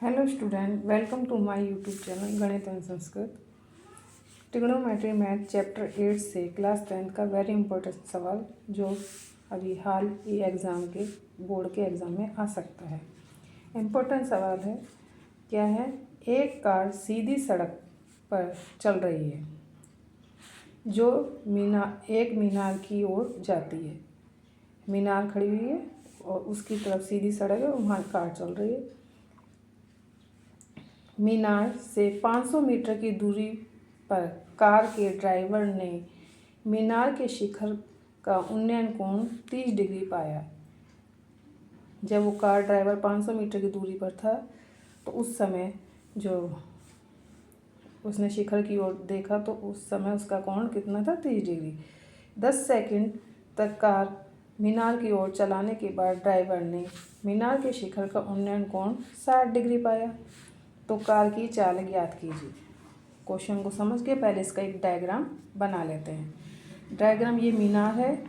Hello student, welcome to my YouTube channel Ganit Evam Sanskrit. Trigonometry math chapter 8 से class 10 का very important सवाल जो अभी हाल ही एग्ज़ाम के बोर्ड के एग्ज़ाम में आ सकता है। इम्पोर्टेंट सवाल है, क्या है? एक कार सीधी सड़क पर चल रही है जो एक मीनार की ओर जाती है। मीनार खड़ी हुई है और उसकी तरफ सीधी सड़क है, वहाँ कार चल रही है। मीनार से 500 मीटर की दूरी पर कार के ड्राइवर ने मीनार के शिखर का उन्नयन कोण 30 डिग्री पाया। जब वो कार ड्राइवर 500 मीटर की दूरी पर था तो उस समय जो उसने शिखर की ओर देखा तो उस समय उसका कोण कितना था? 30 डिग्री। 10 सेकंड तक कार मीनार की ओर चलाने के बाद ड्राइवर ने मीनार के शिखर का उन्नयन कोण 60 डिग्री पाया। तो कार की चाल ज्ञात कीजिए। क्वेश्चन को समझ के पहले इसका एक डायग्राम बना लेते हैं। डायग्राम, ये मीनार है,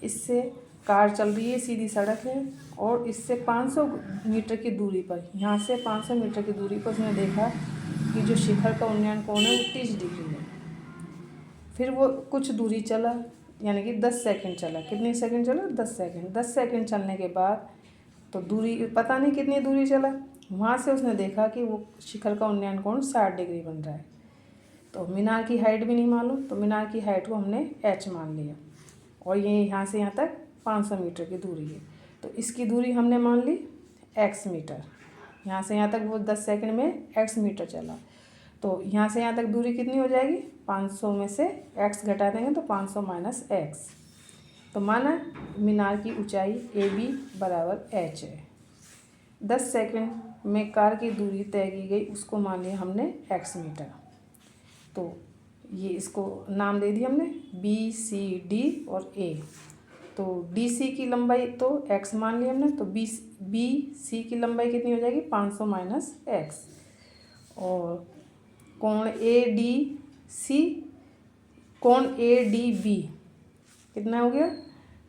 इससे कार चल रही है, सीधी सड़क है और इससे 500 मीटर की दूरी पर, यहाँ से 500 मीटर की दूरी पर उसने देखा कि जो शिखर का उन्नयन कोण है वो 30 डिग्री है। फिर वो कुछ दूरी चला, यानी कि 10 सेकंड चला। कितने सेकंड चला? 10 सेकंड। 10 सेकंड चलने के बाद तो दूरी पता नहीं कितनी दूरी चला, वहाँ से उसने देखा कि वो शिखर का उन्नयन कोण 60 डिग्री बन रहा है। तो मीनार की हाइट भी नहीं मालूम, तो मीनार की हाइट को हमने h मान लिया और ये यहाँ से यहाँ तक 500 मीटर की दूरी है। तो इसकी दूरी हमने मान ली x मीटर। यहाँ से यहाँ तक वो 10 सेकंड में x मीटर चला। तो यहाँ से यहाँ तक दूरी कितनी हो जाएगी? 500 में से x घटा देंगे तो 500 माइनस x। तो माना मीनार की ऊंचाई AB बराबर h है। 10 सेकंड में कार की दूरी तय की गई, उसको मान लिया हमने x मीटर। तो ये इसको नाम दे दिया हमने BCD और A। तो DC की लंबाई तो x मान लिया हमने, तो BC की लंबाई कितनी हो जाएगी? 500 माइनस x। और कोण ADB कितना हो गया?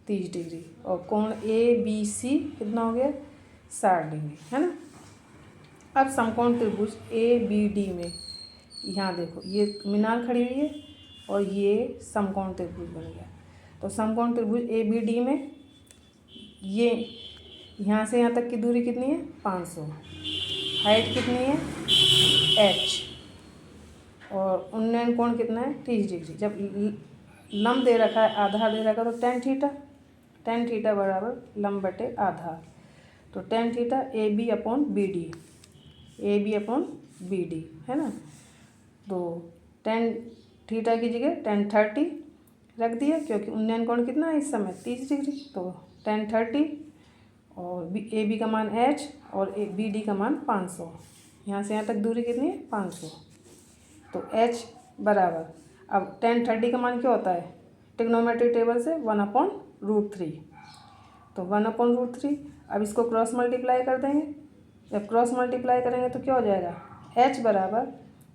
30 डिग्री। और कोण ABC कितना हो गया? 60 डिग्री, है ना। अब समकोण त्रिभुज ABD में, यहाँ देखो ये मीनार खड़ी हुई है और ये समकोण त्रिभुज बन गया। तो समकोण त्रिभुज ABD में ये यहाँ से यहाँ तक की दूरी कितनी है? 500। हाइट कितनी है? h। और उन्नयन कोण कितना है? 30 डिग्री। जब लंब दे रखा है, आधार दे रखा है, तो tan थीटा बराबर लंब बटे आधार। तो tan theta AB upon BD है ना। तो tan थीटा की जगह tan 30 रख दिया, क्योंकि उन्नयन कोण कितना है इस समय? 30 डिग्री। तो tan 30 और AB का मान h और BD का मान 500। यहाँ से यहाँ तक दूरी कितनी है? 500। तो h बराबर, अब tan 30 का मान क्या होता है ट्रिग्नोमेट्री टेबल से? 1/√3। तो 1/√3। अब इसको क्रॉस मल्टीप्लाई कर देंगे। जब क्रॉस मल्टीप्लाई करेंगे तो क्या हो जाएगा? h बराबर,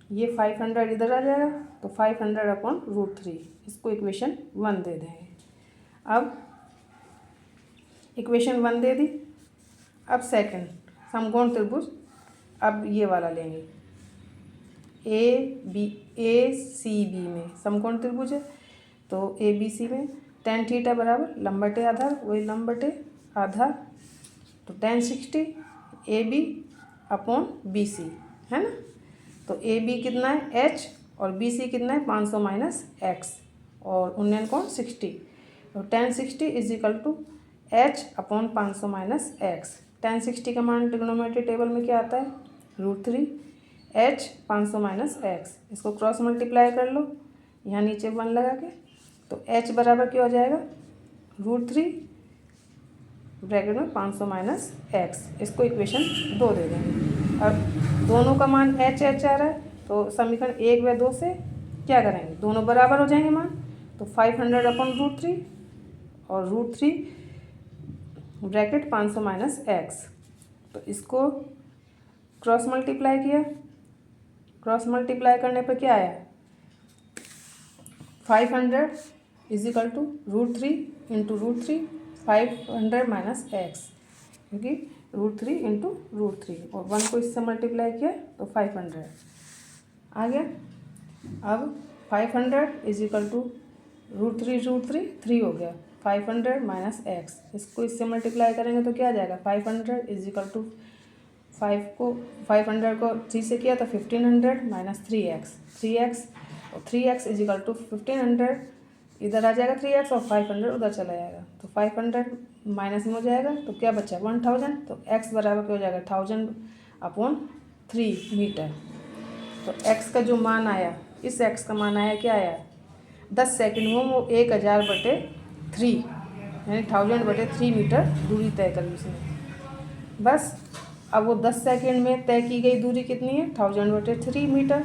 ये 500 इधर आ जाएगा, तो 500/√3। इसको इक्वेशन 1 दे देंगे। अब इक्वेशन 1 दे दी। अब सेकंड समकोण त्रिभुज, अब ये वाला लेंगे ACB में समकोण त्रिभुज है। तो ABC में tan थीटा बराबर लंब बटे आधार, वही लंब बटे आधार। तो tan 60 AB अपॉन BC, है ना। तो AB कितना है? h और BC कितना है? 500 माइनस x और उन्नयन कोण 60। तो tan 60 is equal to h upon 500 minus x। tan 60 का मान ट्रिग्नोमेट्री टेबल में क्या आता है? √3। h 500 माइनस x, इसको क्रॉस मल्टीप्लाई कर लो यहाँ नीचे 1 लगा के। तो h बराबर क्या हो जाएगा? √3 ब्रैकेट में 500 माइनस x। इसको इक्वेशन 2 दे देंगे। अब दोनों का मान h आ रहा है, तो समीकरण 1 व 2 से क्या करेंगे? दोनों बराबर हो जाएंगे मान। तो 500/√3 और √3 ब्रैकेट 500 माइनस x। तो इसको क्रॉस मल्टीप्लाई किया, क्रॉस मल्टीप्लाई करने पर क्या आया? 500 is equal to √3 into √3, 500 minus x, क्योंकि √3 इंटू √3 और 1 को इससे मल्टीप्लाई किया तो 500 आ गया। अब 500 इज इक्वल टू √3 3 हो गया, 500 माइनस एक्स, इसको इससे मल्टीप्लाई करेंगे तो क्या आ जाएगा 500 इज इक्वल टू 500 को 3 से किया तो 1500 माइनस 3x और 3x इज इक्वल टू 1500, इधर आ जाएगा 3x और 500 उधर चला जाएगा तो 500 माइनस में हो जाएगा तो क्या बचा 1000, तो x बराबर क्या हो जाएगा 1000/3 मीटर। तो x का जो मान आया, इस x का मान आया क्या आया 10 सेकंड में वो 1000/3 यानी 1000/3 मीटर दूरी तय करी उसने। बस अब वो 10 सेकंड में तय की गई दूरी कितनी है 1000/3 मीटर,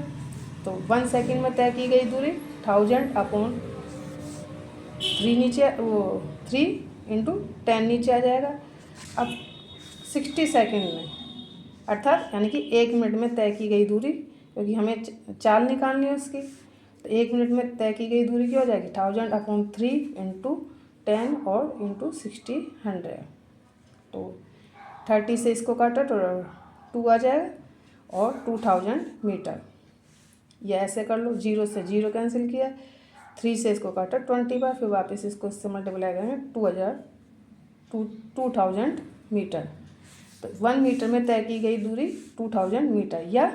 तो 1 सेकंड में तय की गई दूरी 1000/3 नीचे वो 3 इंटू 10 नीचे आ जाएगा। अब 60 सेकंड में अर्थात यानी कि 1 मिनट में तय की गई दूरी, क्योंकि हमें चाल निकालनी है उसकी, तो 1 मिनट में तय की गई दूरी क्या हो जाएगी 1000/3 इंटू 10 और इंटू 60 100, तो 30 से इसको काटा तो 2 आ जाएगा और 2000 मीटर। या ऐसे कर लो, 0 से 0 कैंसिल किया, 3 से इसको काटा 20 बार, फिर वापस इसको इससे मल्टीप्लाई करेंगे 2000 मीटर। तो 1 मीटर में तय की गई दूरी 2000 मीटर, या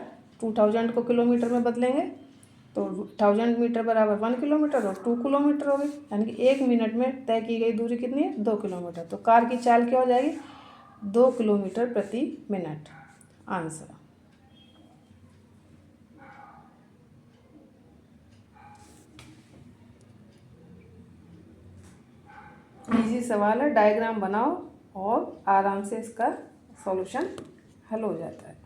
2000 को किलोमीटर में बदलेंगे तो 1000 मीटर बराबर 1 किलोमीटर और 2 किलोमीटर हो गई, यानी कि 1 मिनट में तय की गई दूरी कितनी है 2 किलोमीटर। तो कार की चाल क्या हो जाएगी 2 किलोमीटर प्रति मिनट। आंसर। इजी सवाल है, डायग्राम बनाओ और आराम से इसका सॉल्यूशन हल हो जाता है।